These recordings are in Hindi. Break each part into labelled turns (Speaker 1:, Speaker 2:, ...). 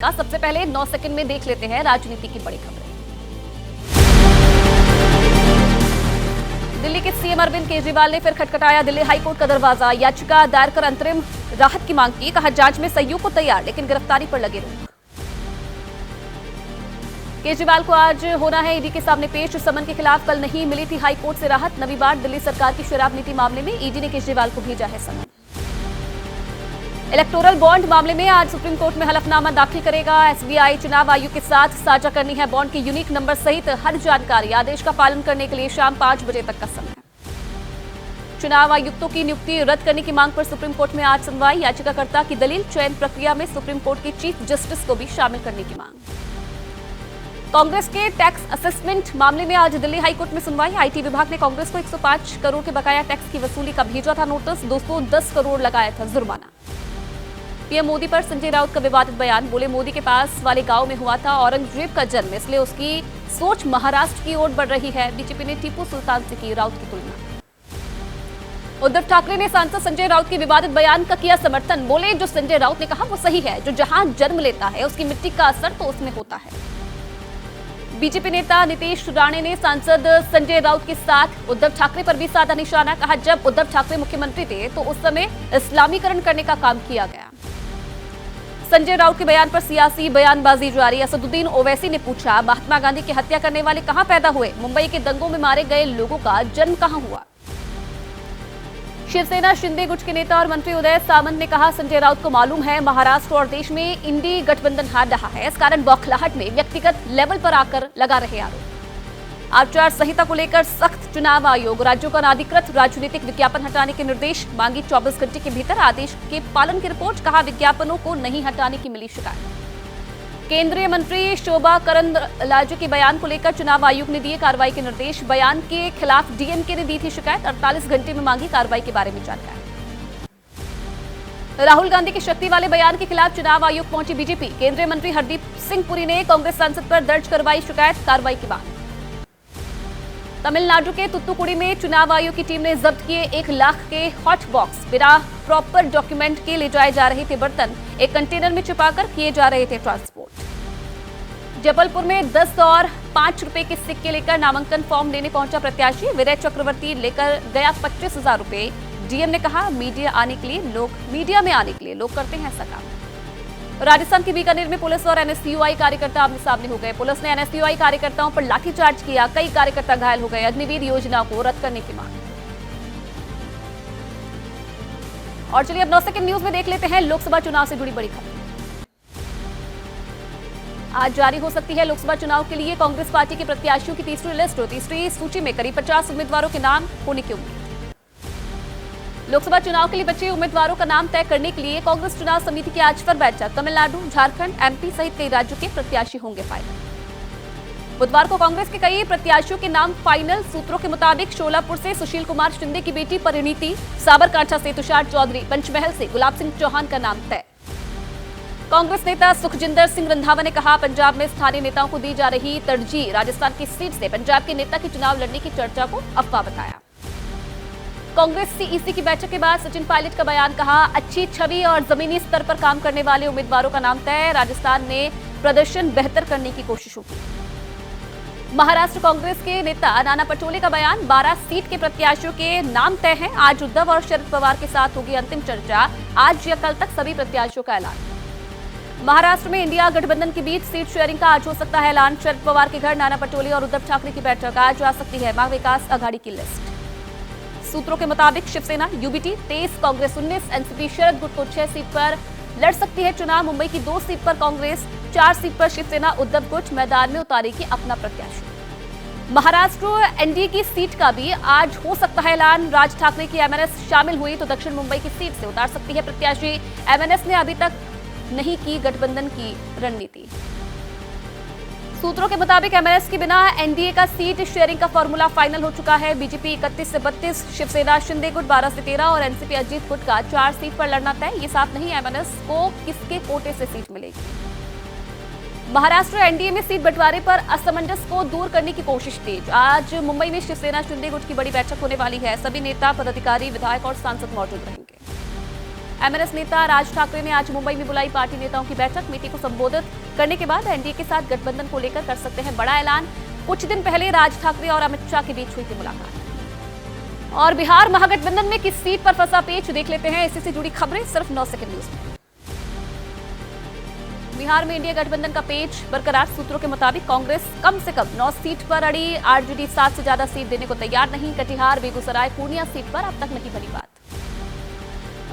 Speaker 1: का सबसे पहले 9 सेकंड में देख लेते हैं राजनीति की बड़ी खबरें। दिल्ली के सीएम अरविंद केजरीवाल ने फिर खटखटाया दिल्ली हाईकोर्ट का दरवाजा। याचिका दायर कर अंतरिम राहत की मांग की। कहा जांच में सहयोग को तैयार, लेकिन गिरफ्तारी पर लगे रोक। केजरीवाल को आज होना है ईडी के सामने पेश। समन के खिलाफ कल नहीं मिली थी हाईकोर्ट से राहत। नवी बार दिल्ली सरकार की शराब नीति मामले में ईडी ने केजरीवाल को भेजा है समन। इलेक्टोरल बॉन्ड मामले में आज सुप्रीम कोर्ट में हलफनामा दाखिल करेगा एसबीआई। चुनाव आयोग के साथ साझा करनी है बॉन्ड की यूनिक नंबर सहित हर जानकारी। आदेश का पालन करने के लिए शाम 5 बजे तक का समय। चुनाव आयुक्तों की नियुक्ति रद्द करने की मांग पर सुप्रीम कोर्ट में आज सुनवाई। याचिकाकर्ता की दलील, चयन प्रक्रिया में सुप्रीम कोर्ट के चीफ जस्टिस को भी शामिल करने की मांग। कांग्रेस के टैक्स असेसमेंट मामले में आज दिल्ली हाईकोर्ट में सुनवाई। आईटी विभाग ने कांग्रेस को 105 करोड़ के बकाया टैक्स की वसूली का भेजा था नोटिस। 210 करोड़ लगाया था जुर्माना। पीएम मोदी पर संजय राउत का विवादित बयान। बोले मोदी के पास वाले गांव में हुआ था औरंगजेब का जन्म, इसलिए उसकी सोच महाराष्ट्र की ओर बढ़ रही है। बीजेपी ने टीपू सुल्तान से की राउत की तुलना। उद्धव ठाकरे ने सांसद संजय राउत के विवादित बयान का किया समर्थन। बोले जो संजय राउत ने कहा वो सही है। जो जहां जन्म लेता है उसकी मिट्टी का असर तो उसमें होता है। बीजेपी नेता नीतीश राणे ने सांसद संजय राउत के साथ उद्धव ठाकरे पर भी साधा निशाना। कहा जब उद्धव ठाकरे मुख्यमंत्री थे तो उस समय इस्लामीकरण करने का काम किया गया। संजय राउत के बयान पर सियासी बयानबाजी जारी। असदुद्दीन ओवैसी ने पूछा महात्मा गांधी की हत्या करने वाले कहां पैदा हुए? मुंबई के दंगों में मारे गए लोगों का जन्म कहां हुआ? शिवसेना शिंदे गुट के नेता और मंत्री उदय सामंत ने कहा संजय राउत को मालूम है महाराष्ट्र और देश में इंडी गठबंधन हार रहा है, इस कारण बौखलाहट में व्यक्तिगत लेवल पर आकर लगा रहे आरोप। आचार संहिता को लेकर सख्त। चुनाव आयोग राज्यों का अनाधिकृत राजनीतिक विज्ञापन हटाने के निर्देश। मांगी 24 घंटे के भीतर आदेश के पालन की रिपोर्ट। कहा विज्ञापनों को नहीं हटाने की मिली शिकायत। केंद्रीय मंत्री शोभा करंदलाजे के बयान को लेकर चुनाव आयोग ने दिए कार्रवाई के निर्देश। बयान के खिलाफ डीएमके ने दी थी शिकायत। 48 घंटे में मांगी कार्रवाई के बारे में जानकारी। राहुल गांधी के शक्ति वाले बयान के खिलाफ चुनाव आयोग पहुंची बीजेपी। केंद्रीय मंत्री हरदीप सिंह पुरी ने कांग्रेस सांसद पर दर्ज करवाई शिकायत। कार्रवाई की मांग। तमिलनाडु के तुत्तुकुड़ी में चुनाव आयोग की टीम ने जब्त किए 1 लाख के हॉट बॉक्स। बिना प्रॉपर डॉक्यूमेंट के ले जाए जा रहे थे बर्तन। एक कंटेनर में छिपाकर किए जा रहे थे ट्रांसपोर्ट। जबलपुर में 10 और 5 रुपए के सिक्के लेकर नामांकन फॉर्म लेने पहुंचा प्रत्याशी। विनय चक्रवर्ती लेकर गया 25,000 रुपए। डीएम ने कहा मीडिया में आने के लिए लोग करते हैं ऐसा काम। राजस्थान के बीकानेर में पुलिस और एनएसयूआई कार्यकर्ता आमने सामने हो गए। पुलिस ने एनएसयूआई कार्यकर्ताओं पर लाठीचार्ज किया। कई कार्यकर्ता घायल हो गए। अग्निवीर योजना को रद्द करने की मांग। और चलिए अब 9 सेकंड न्यूज में देख लेते हैं लोकसभा चुनाव से जुड़ी बड़ी खबर। आज जारी हो सकती है लोकसभा चुनाव के लिए कांग्रेस पार्टी के प्रत्याशियों की तीसरी लिस्ट। तीसरी सूची में करीब 50 उम्मीदवारों के नाम होने की उम्मीद। लोकसभा चुनाव के लिए बचे उम्मीदवारों का नाम तय करने के लिए कांग्रेस चुनाव समिति की आज फिर बैठक। तमिलनाडु, झारखंड, एमपी सहित कई राज्यों के प्रत्याशी होंगे फाइनल। बुधवार को कांग्रेस के कई प्रत्याशियों के नाम फाइनल। सूत्रों के मुताबिक शोलापुर से सुशील कुमार शिंदे की बेटी परिणीति, साबरकांठा से तुषार चौधरी, पंचमहल से गुलाब सिंह चौहान का नाम तय। कांग्रेस नेता सुखजिंदर सिंह रंधावा ने कहा पंजाब में स्थानीय नेताओं को दी जा रही तरजीह। राजस्थान की सीट से पंजाब के नेता के चुनाव लड़ने की चर्चा को अफवाह बताया। कांग्रेस सीईसी की बैठक के बाद सचिन पायलट का बयान। कहा अच्छी छवि और जमीनी स्तर पर काम करने वाले उम्मीदवारों का नाम तय। राजस्थान में प्रदर्शन बेहतर करने की कोशिशों की। महाराष्ट्र कांग्रेस के नेता नाना पटोले का बयान। 12 सीट के प्रत्याशियों के नाम तय हैं। आज उद्धव और शरद पवार के साथ होगी अंतिम चर्चा। आज या कल तक सभी प्रत्याशियों का ऐलान। महाराष्ट्र में इंडिया गठबंधन के बीच सीट शेयरिंग का आज हो सकता है ऐलान। शरद पवार के घर नाना पटोले और उद्धव ठाकरे की बैठक आज आ सकती है। महाविकास आघाड़ी की लिस्ट। सूत्रों के मुताबिक शिवसेना यूबीटी 23, कांग्रेस 19, एनसीपी शरद गुट को 6 सीट पर लड़ सकती है चुनाव। मुंबई की 2 सीट पर कांग्रेस, 4 सीट पर शिवसेना उद्धव गुट मैदान में उतारेगी अपना प्रत्याशी। महाराष्ट्र एनडीए की सीट का भी आज हो सकता है ऐलान। राज ठाकरे की एमएनएस शामिल हुई तो दक्षिण मुंबई की सीट से उतार सकती है प्रत्याशी। एमएनएस ने अभी तक नहीं की गठबंधन की रणनीति। सूत्रों के मुताबिक एमएनएस के बिना एनडीए का सीट शेयरिंग का फॉर्मूला फाइनल हो चुका है। बीजेपी 31 से 32, शिवसेना शिंदे गुट 12 से 13 और एनसीपी अजीत गुट का 4 सीट पर लड़ना तय। ये साफ नहीं एमएनएस को किसके कोटे से सीट मिलेगी। महाराष्ट्र एनडीए में सीट बंटवारे पर असमंजस को दूर करने की कोशिश तेज। आज मुंबई में शिवसेना शिंदे गुट की बड़ी बैठक होने वाली है। सभी नेता, पदाधिकारी, विधायक और सांसद मौजूद रहेंगे। एमएनएस नेता राज ठाकरे ने आज मुंबई में बुलाई पार्टी नेताओं की बैठक। मीटिंग को संबोधित करने के बाद एनडीए के साथ गठबंधन को लेकर कर सकते हैं बड़ा ऐलान। कुछ दिन पहले राज ठाकरे और अमित शाह के बीच हुई थी मुलाकात। और बिहार महागठबंधन में किस सीट पर फंसा पेच, देख लेते हैं इसी से जुड़ी खबरें सिर्फ 9 सेकंड न्यूज में। बिहार में इंडिया गठबंधन का पेच बरकरार। सूत्रों के मुताबिक कांग्रेस कम से कम 9 सीट पर अड़ी, आरजेडी 7 से ज्यादा सीट देने को तैयार नहीं। कटिहार, बेगूसराय, पूर्णिया सीट पर अब तक नहीं बनी बात।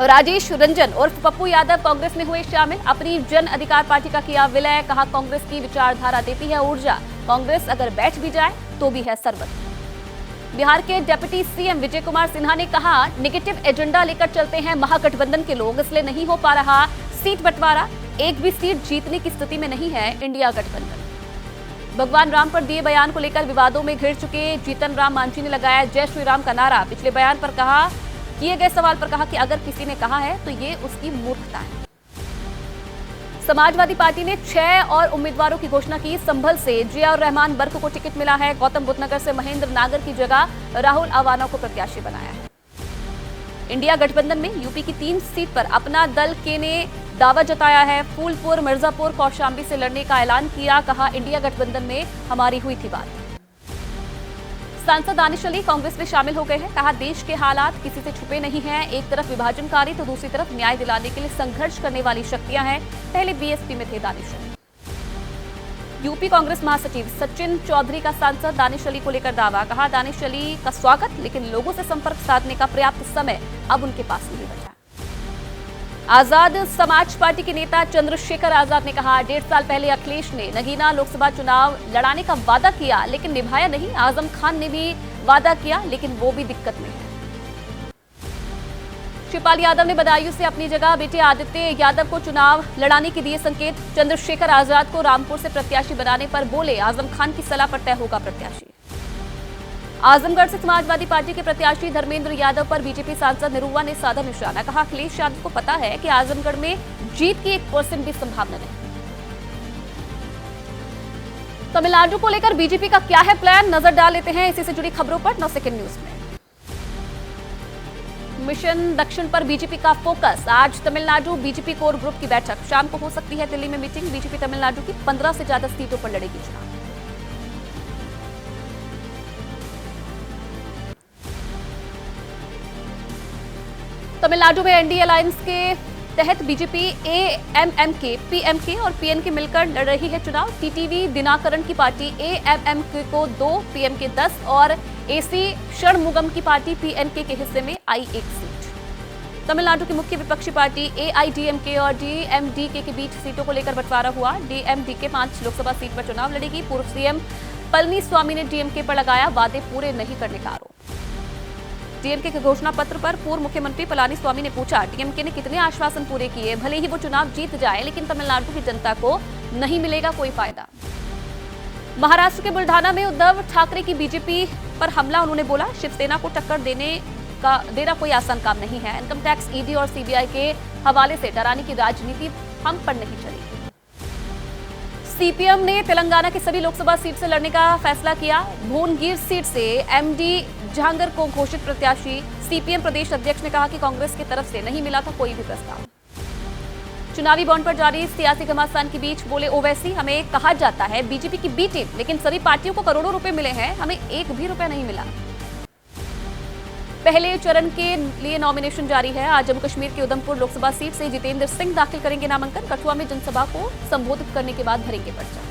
Speaker 1: राजेश रंजन उर्फ पप्पू यादव कांग्रेस में हुए शामिल। अपनी जन अधिकार पार्टी का किया विलय। कहा, कांग्रेस की विचारधारा देती है ऊर्जा, कांग्रेस अगर बैठ भी जाए तो भी है सर्वत्र। बिहार के डिप्टी सीएम विजय कुमार सिन्हा ने कहा, नेगेटिव एजेंडा लेकर चलते हैं महागठबंधन के लोग, इसलिए नहीं हो पा रहा सीट बंटवारा। एक भी सीट जीतने की स्थिति में नहीं है इंडिया गठबंधन। भगवान राम पर दिए बयान को लेकर विवादों में घिर चुके जीतन राम मांझी ने लगाया जय श्री राम का नारा। पिछले बयान पर किए गए सवाल पर कहा कि अगर किसी ने कहा है तो ये उसकी मूर्खता है। समाजवादी पार्टी ने 6 और उम्मीदवारों की घोषणा की। संभल से जियाउर रहमान बर्क को टिकट मिला है। गौतम बुद्ध नगर से महेंद्र नागर की जगह राहुल अवाना को प्रत्याशी बनाया है। इंडिया गठबंधन में यूपी की 3 सीट पर अपना दल के ने दावा जताया है। फूलपुर, मिर्जापुर, कौशाम्बी से लड़ने का ऐलान किया। कहा, इंडिया गठबंधन में हमारी हुई थी बात। सांसद दानिश अली कांग्रेस में शामिल हो गए हैं। कहा, देश के हालात किसी से छुपे नहीं हैं। एक तरफ विभाजनकारी तो दूसरी तरफ न्याय दिलाने के लिए संघर्ष करने वाली शक्तियां हैं। पहले बीएसपी में थे दानिश अली। यूपी कांग्रेस महासचिव सचिन चौधरी का सांसद दानिश अली को लेकर दावा। कहा, दानिश अली का स्वागत, लेकिन लोगों से संपर्क साधने का पर्याप्त समय अब उनके पास नहीं बचा। आजाद समाज पार्टी के नेता चंद्रशेखर आजाद ने कहा, 1.5 साल पहले अखिलेश ने नगीना लोकसभा चुनाव लड़ाने का वादा किया लेकिन निभाया नहीं। आजम खान ने भी वादा किया लेकिन वो भी दिक्कत में है। शिवपाल यादव ने बदायूं से अपनी जगह बेटे आदित्य यादव को चुनाव लड़ाने के दिए संकेत। चंद्रशेखर आजाद को रामपुर से प्रत्याशी बनाने पर बोले, आजम खान की सलाह पर तय होगा प्रत्याशी। आजमगढ़ से समाजवादी पार्टी के प्रत्याशी धर्मेंद्र यादव पर बीजेपी सांसद निरुवा ने साधा निशाना। कहा, अखिलेश यादव को पता है कि आजमगढ़ में जीत की 1% भी संभावना नहीं। तमिलनाडु को लेकर बीजेपी का क्या है प्लान, नजर डाल लेते हैं इसी से जुड़ी खबरों पर 9 सेकंड न्यूज में। मिशन दक्षिण पर बीजेपी का फोकस। आज तमिलनाडु बीजेपी कोर ग्रुप की बैठक। शाम को हो सकती है दिल्ली में मीटिंग। बीजेपी तमिलनाडु की 15 से ज्यादा सीटों पर लड़ेगी चुनाव। तमिलनाडु में एनडीए अलायंस के तहत बीजेपी एएमएमके, पीएमके और पीएनके मिलकर लड़ रही है चुनाव। टीटीवी दिनाकरण की पार्टी एएमएमके को 2, पीएमके 10 और एसी षणमुगम की पार्टी पीएनके के हिस्से में आई 1 सीट। तमिलनाडु की मुख्य विपक्षी पार्टी एआईडीएमके और डीएमडीके के बीच सीटों को लेकर बंटवारा हुआ। डीएमडीके 5 लोकसभा सीट पर चुनाव लड़ेगी। पूर्व सीएम पलनीस्वामी ने डीएमके पर लगाया वादे पूरे नहीं करने का आरोप। डीएमके के घोषणा पत्र पर पूर्व मुख्यमंत्री पलानीस्वामी ने पूछा, डीएमके ने कितने आश्वासन पूरे किए, भले ही वो चुनाव जीत जाए लेकिन तमिलनाडु की जनता को नहीं मिलेगा कोई फायदा। महाराष्ट्र के बुल्ढाना में उद्धव ठाकरे की बीजेपी पर हमला। उन्होंने बोला, शिवसेना को टक्कर देना कोई आसान काम नहीं है। इनकम टैक्स, ईडी और सीबीआई के हवाले से डराने की राजनीति हम पर नहीं चलेगी। सीपीएम ने तेलंगाना की सभी लोकसभा सीट से लड़ने का फैसला किया। भुवनगिर सीट से एमडी जहांगीर को घोषित प्रत्याशी। सीपीएम प्रदेश अध्यक्ष ने कहा कि कांग्रेस की तरफ से नहीं मिला था कोई भी प्रस्ताव। चुनावी बॉन्ड पर जारी सियासी घमासान के बीच बोले ओवैसी, हमें कहा जाता है बीजेपी की बी टीम, लेकिन सभी पार्टियों को करोड़ों रुपए मिले हैं, हमें एक भी रुपया नहीं मिला। पहले चरण के लिए नॉमिनेशन जारी है। आज जम्मू कश्मीर के उधमपुर लोकसभा सीट से जितेंद्र सिंह दाखिल करेंगे नामांकन। कठुआ में जनसभा को संबोधित करने के बाद भरेंगे पर्चा।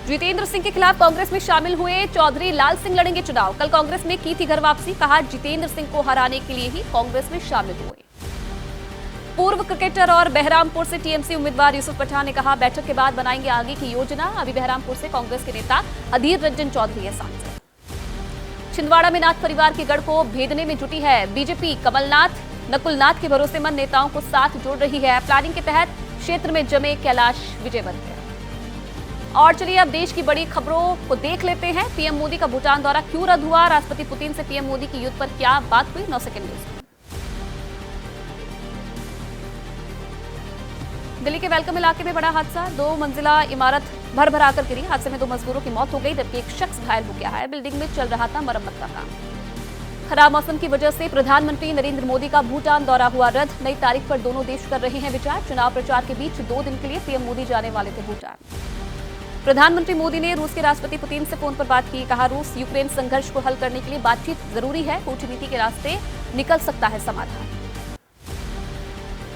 Speaker 1: जितेंद्र सिंह के खिलाफ कांग्रेस में शामिल हुए चौधरी लाल सिंह लड़ेंगे चुनाव। कल कांग्रेस में की थी घर वापसी। कहा, जितेंद्र सिंह को हराने के लिए ही कांग्रेस में शामिल हुए। पूर्व क्रिकेटर और बहरामपुर से टीएमसी उम्मीदवार यूसुफ पठान ने कहा, बैठक के बाद बनाएंगे आगे की योजना। अभी बहरामपुर से कांग्रेस के नेता अधीर रंजन चौधरी है सांसद। छिंदवाड़ा में नाथ परिवार के गढ़ को भेदने में जुटी है बीजेपी। कमलनाथ, नकुलनाथ के भरोसेमंद नेताओं को साथ जोड़ रही है। प्लानिंग के तहत क्षेत्र में जमे कैलाश विजयवर्गीय। और चलिए अब देश की बड़ी खबरों को देख लेते हैं। पीएम मोदी का भूटान दौरा क्यों रद्द हुआ, राष्ट्रपति पुतिन से पीएम मोदी की युद्ध पर क्या बात हुई। 9 सेकंड न्यूज। दिल्ली के वेलकम इलाके में बड़ा हादसा। 2 मंजिला इमारत भर आकर गिरी। हादसे में 2 मजदूरों की मौत हो गई जबकि एक शख्स घायल हो गया है। बिल्डिंग में चल रहा था मरम्मत का काम। खराब मौसम की वजह से प्रधानमंत्री नरेंद्र मोदी का भूटान दौरा हुआ रद्द। नई तारीख पर दोनों देश कर रहे हैं विचार। चुनाव प्रचार के बीच 2 दिन के लिए पीएम मोदी जाने वाले थे भूटान। प्रधानमंत्री मोदी ने रूस के राष्ट्रपति पुतिन से फोन पर बात की। कहा, रूस यूक्रेन संघर्ष को हल करने के लिए बातचीत जरूरी है। कूटनीति के रास्ते निकल सकता है समाधान।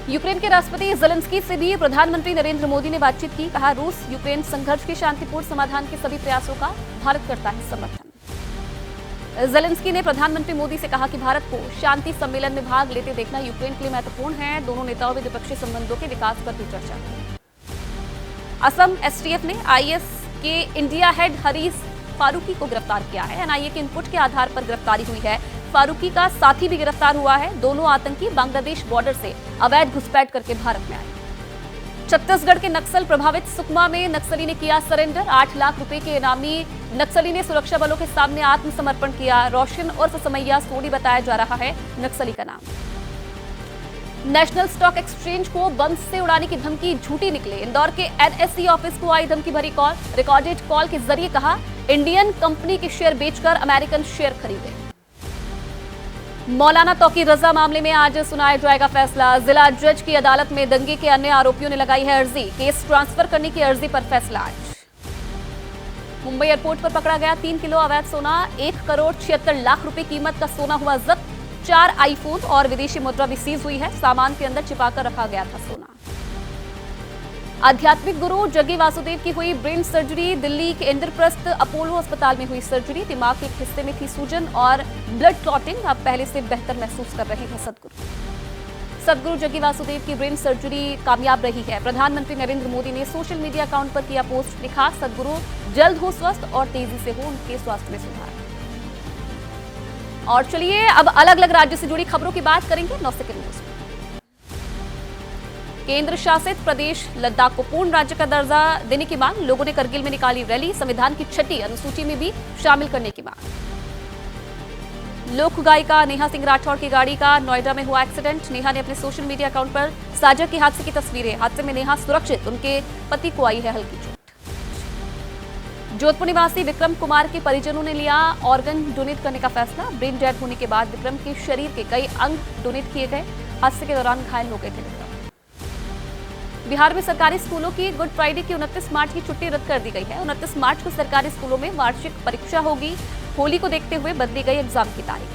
Speaker 1: यूक्रेन के राष्ट्रपति ज़ेलेंस्की से भी प्रधानमंत्री नरेंद्र मोदी ने बातचीत की। कहा, रूस यूक्रेन संघर्ष के शांतिपूर्ण समाधान के सभी प्रयासों का भारत करता है समर्थन। ज़ेलेंस्की ने प्रधानमंत्री मोदी से कहा कि भारत को शांति सम्मेलन में भाग लेते देखना यूक्रेन के लिए महत्वपूर्ण है। दोनों नेताओं ने द्विपक्षीय संबंधों के विकास पर भी चर्चा की। असम एसटीएफ ने आईएस के इंडिया हेड हरीश फारूकी को गिरफ्तार किया है। एनआईए के इनपुट के आधार पर गिरफ्तारी हुई है। फारूकी का साथी भी गिरफ्तार हुआ है। दोनों आतंकी बांग्लादेश बॉर्डर से अवैध घुसपैठ करके भारत में आए। छत्तीसगढ़ के नक्सल प्रभावित सुकमा में नक्सली ने किया सरेंडर। 8 लाख रुपए के इनामी नक्सली ने सुरक्षा बलों के सामने आत्मसमर्पण किया। रोशन उर्फ समैया सोनी बताया जा रहा है नक्सली का नाम। नेशनल स्टॉक एक्सचेंज को बम से उड़ाने की धमकी झूठी निकले। इंदौर के एनएसई ऑफिस को आई धमकी भरी कॉल। रिकॉर्डेड कॉल के जरिए कहा, इंडियन कंपनी के शेयर बेचकर अमेरिकन शेयर खरीदे। मौलाना तौकीर रजा मामले में आज सुनाया जाएगा फैसला। जिला जज की अदालत में दंगे के अन्य आरोपियों ने लगाई है अर्जी। केस ट्रांसफर करने की अर्जी पर फैसला आज। मुंबई एयरपोर्ट पर पकड़ा गया 3 किलो अवैध सोना। 1 करोड़ 76 लाख रुपए कीमत का सोना हुआ जब्त। 4 आईफोन और विदेशी मुद्रा भी सीज हुई है। सामान के अंदर छिपाकर रखा गया था सोना। आध्यात्मिक गुरु जग्गी वासुदेव की हुई ब्रेन सर्जरी। दिल्ली के इंद्रप्रस्थ अपोलो अस्पताल में हुई सर्जरी। दिमाग के एक हिस्से में थी सूजन और ब्लड क्लॉटिंग। अब पहले से बेहतर महसूस कर रहे हैं सदगुरु जग्गी वासुदेव की ब्रेन सर्जरी कामयाब रही है। प्रधानमंत्री नरेंद्र मोदी ने सोशल मीडिया अकाउंट पर किया पोस्ट। लिखा, सदगुरु जल्द हो स्वस्थ और तेजी से हो उनके स्वास्थ्य में सुधार। और चलिए अब अलग अलग राज्य से जुड़ी खबरों की बात करेंगे 9 सेकंड न्यूज में। केंद्र शासित प्रदेश लद्दाख को पूर्ण राज्य का दर्जा देने की मांग। लोगों ने करगिल में निकाली रैली। संविधान की 6ठी अनुसूची में भी शामिल करने की मांग। लोक गायिका नेहा सिंह राठौड़ की गाड़ी का नोएडा में हुआ एक्सीडेंट। नेहा ने अपने सोशल मीडिया अकाउंट पर साझा की हादसे की तस्वीरें। हादसे में नेहा सुरक्षित, उनके पति को आई है हल्की चोट। जोधपुर निवासी विक्रम कुमार के परिजनों ने लिया ऑर्गन डोनेट करने का फैसला। ब्रेन डेड होने के बाद विक्रम के शरीर के कई अंग डोनेट किए गए। हादसे के दौरान घायल हो गए थे विक्रम। बिहार में सरकारी स्कूलों की गुड फ्राइडे की 29 मार्च की छुट्टी रद्द कर दी गई है। 29 मार्च को सरकारी स्कूलों में वार्षिक परीक्षा होगी। होली को देखते हुए बदली गई एग्जाम की तारीख।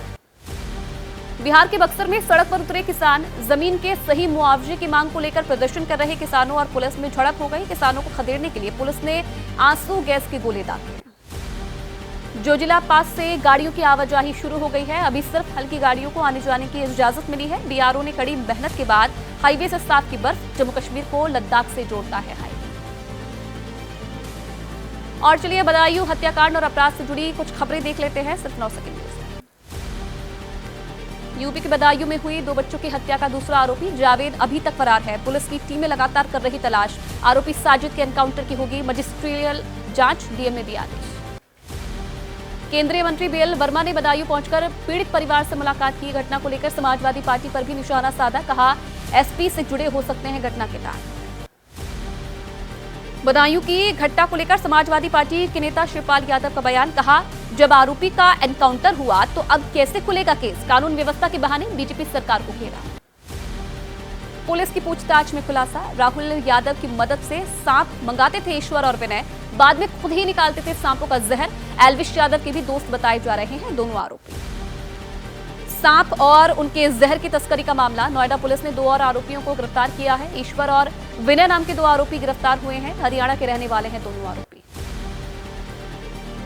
Speaker 1: बिहार के बक्सर में सड़क पर उतरे किसान। जमीन के सही मुआवजे की मांग को लेकर प्रदर्शन कर रहे किसानों और पुलिस में झड़प हो गई। किसानों को खदेड़ने के लिए पुलिस ने आंसू गैस के गोले दागे। जोजिला पास से गाड़ियों की आवाजाही शुरू हो गई है। अभी सिर्फ हल्की गाड़ियों को आने जाने की इजाजत मिली है। बीआरओ ने कड़ी मेहनत के बाद हाईवे से साफ की बर्फ। जम्मू कश्मीर को लद्दाख से जोड़ता है हाईवे। और चलिए बदायूं हत्याकांड और अपराध से जुड़ी कुछ खबरें देख लेते हैं सिर्फ 9 सेकंड में। यूपी के बदायूं में हुई 2 बच्चों की हत्या का दूसरा आरोपी जावेद अभी तक फरार है। पुलिस की टीमें लगातार कर रही तलाश। आरोपी साजिद के एनकाउंटर की होगी मजिस्ट्रियल जांच। डीएम ने दिया आदेश। केंद्रीय मंत्री बीएल वर्मा ने बदायूं पहुंचकर पीड़ित परिवार से मुलाकात की। घटना को लेकर समाजवादी पार्टी पर भी निशाना साधा। कहा, एसपी से जुड़े हो सकते हैं घटना के तार। बदायूं की घटना को लेकर समाजवादी पार्टी के नेता शिवपाल यादव का बयान। कहा, जब आरोपी का एनकाउंटर हुआ तो अब कैसे खुलेगा केस। कानून व्यवस्था के बहाने बीजेपी सरकार को घेरा। पुलिस की पूछताछ में खुलासा। राहुल यादव की मदद से सांप मंगाते थे ईश्वर और विनय। बाद में खुद ही निकालते थे सांपों का जहर। एल्विश यादव के भी दोस्त बताए जा रहे हैं दोनों आरोपी। सांप और उनके जहर की तस्करी का मामला। नोएडा पुलिस ने 2 और आरोपियों को गिरफ्तार किया है। ईश्वर और विनय नाम के 2 आरोपी गिरफ्तार हुए हैं। हरियाणा के रहने वाले हैं दोनों आरोपी।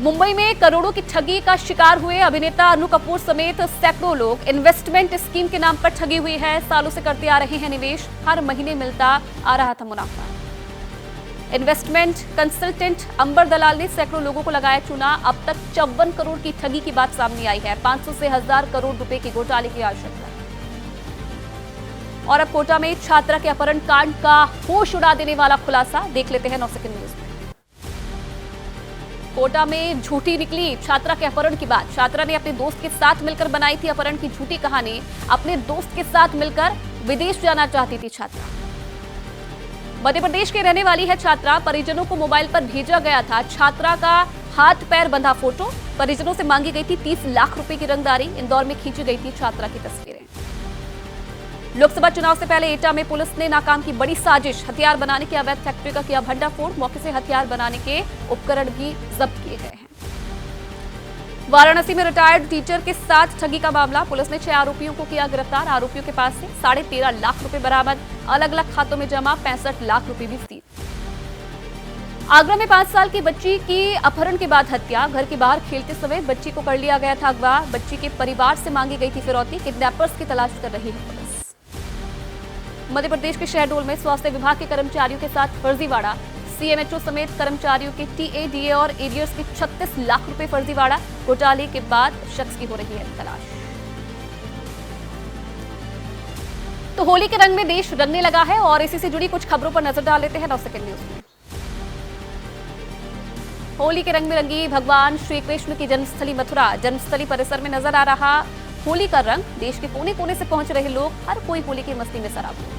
Speaker 1: मुंबई में करोड़ों की ठगी का शिकार हुए अभिनेता अनु कपूर समेत सैकड़ों लोग। इन्वेस्टमेंट स्कीम के नाम पर ठगी हुई है। सालों से करते आ रहे हैं निवेश। हर महीने मिलता आ रहा था मुनाफा। इन्वेस्टमेंट कंसल्टेंट अंबर दलाल ने सैकड़ों लोगों को लगाया चूना। अब तक 54 करोड़ की ठगी की बात सामने आई है। 500 से 1000 करोड़ रुपए के घोटाले की आशंका। और अब कोटा में छात्रा के अपहरण कांड का होश उड़ा देने वाला खुलासा। देख लेते हैं 9 सेकंड न्यूज में। कोटा में झूठी निकली छात्रा के अपहरण की बात। छात्रा ने अपने दोस्त के साथ मिलकर बनाई थी अपहरण की झूठी कहानी। अपने दोस्त के साथ मिलकर विदेश जाना चाहती थी छात्रा। मध्य प्रदेश के रहने वाली है छात्रा। परिजनों को मोबाइल पर भेजा गया था छात्रा का हाथ पैर बंधा फोटो। परिजनों से मांगी गई थी 30 लाख रुपए की रंगदारी। इंदौर में खींची गई थी छात्रा की तस्वीरें। लोकसभा चुनाव से पहले एटा में पुलिस ने नाकाम की बड़ी साजिश। हथियार बनाने की अवैध फैक्ट्री का किया भंडाफोड़। मौके से हथियार बनाने के उपकरण भी जब्त किए गए हैं। वाराणसी में रिटायर्ड टीचर के साथ ठगी का मामला। पुलिस ने 6 आरोपियों को किया गिरफ्तार। आरोपियों के पास से 13.5 लाख रुपए बरामद। अलग अलग खातों में जमा 65 लाख रुपए भी सीज। आगरा में 5 साल की बच्ची की अपहरण के बाद हत्या। घर के बाहर खेलते समय बच्ची को कर लिया गया था अगवा। बच्ची के परिवार से मांगी गई थी फिरौती। किडनैपर्स की तलाश कर रही है पुलिस। मध्य प्रदेश के शहडोल में स्वास्थ्य विभाग के कर्मचारियों के साथ फर्जीवाड़ा। सीएमएचओ समेत कर्मचारियों के टीए, डीए और एरियर्स के 36 लाख रुपए फर्जीवाड़ा। घोटाले के बाद शख्स की हो रही है तलाश। तो होली के रंग में देश रंगने लगा है और इसी से जुड़ी कुछ खबरों पर नजर डाल लेते हैं 9 सेकंड न्यूज में। होली के रंग में रंगी भगवान श्री कृष्ण की जन्मस्थली मथुरा। जन्मस्थली परिसर में नजर आ रहा होली का रंग। देश के कोने कोने से पहुंच रहे लोग, हर कोई होली की मस्ती में सराबोर।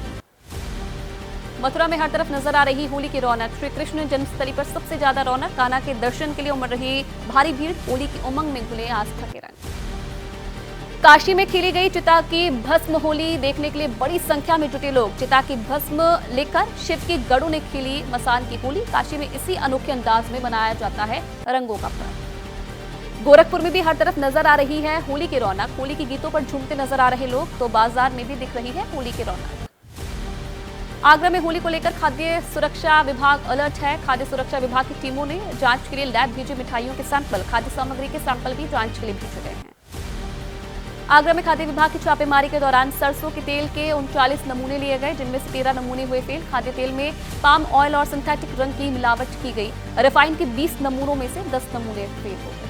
Speaker 1: मथुरा में हर तरफ नजर आ रही होली की रौनक। श्री कृष्ण जन्मस्थली पर सबसे ज्यादा रौनक। कान्हा के दर्शन के लिए उमड़ रही भारी भीड़। होली की उमंग में घुले आस्था के रंग। काशी में खेली गई चिता की भस्म होली देखने के लिए बड़ी संख्या में जुटे लोग। चिता की भस्म लेकर शिव की गढ़ों ने खेली मसान की होली। काशी में इसी अनोखे अंदाज में मनाया जाता है रंगों का पर्व। गोरखपुर में भी हर तरफ नजर आ रही है होली की रौनक। होली के गीतों पर झूमते नजर आ रहे लोग, तो बाजार में भी दिख रही है होली की रौनक। आगरा में होली को लेकर खाद्य सुरक्षा विभाग अलर्ट है। खाद्य सुरक्षा विभाग की टीमों ने जांच के लिए लैब भेजे मिठाइयों के सैंपल। खाद्य सामग्री के सैंपल भी जांच के लिए भेजे गए हैं। आगरा में खाद्य विभाग की छापेमारी के दौरान सरसों के तेल के 39 नमूने लिए गए, जिनमें से 13 नमूने हुए फेल। खाद्य तेल में पाम ऑयल और सिंथेटिक रंग की मिलावट की गई। रिफाइंड के 20 नमूनों में से 10 नमूने फेल हो गए।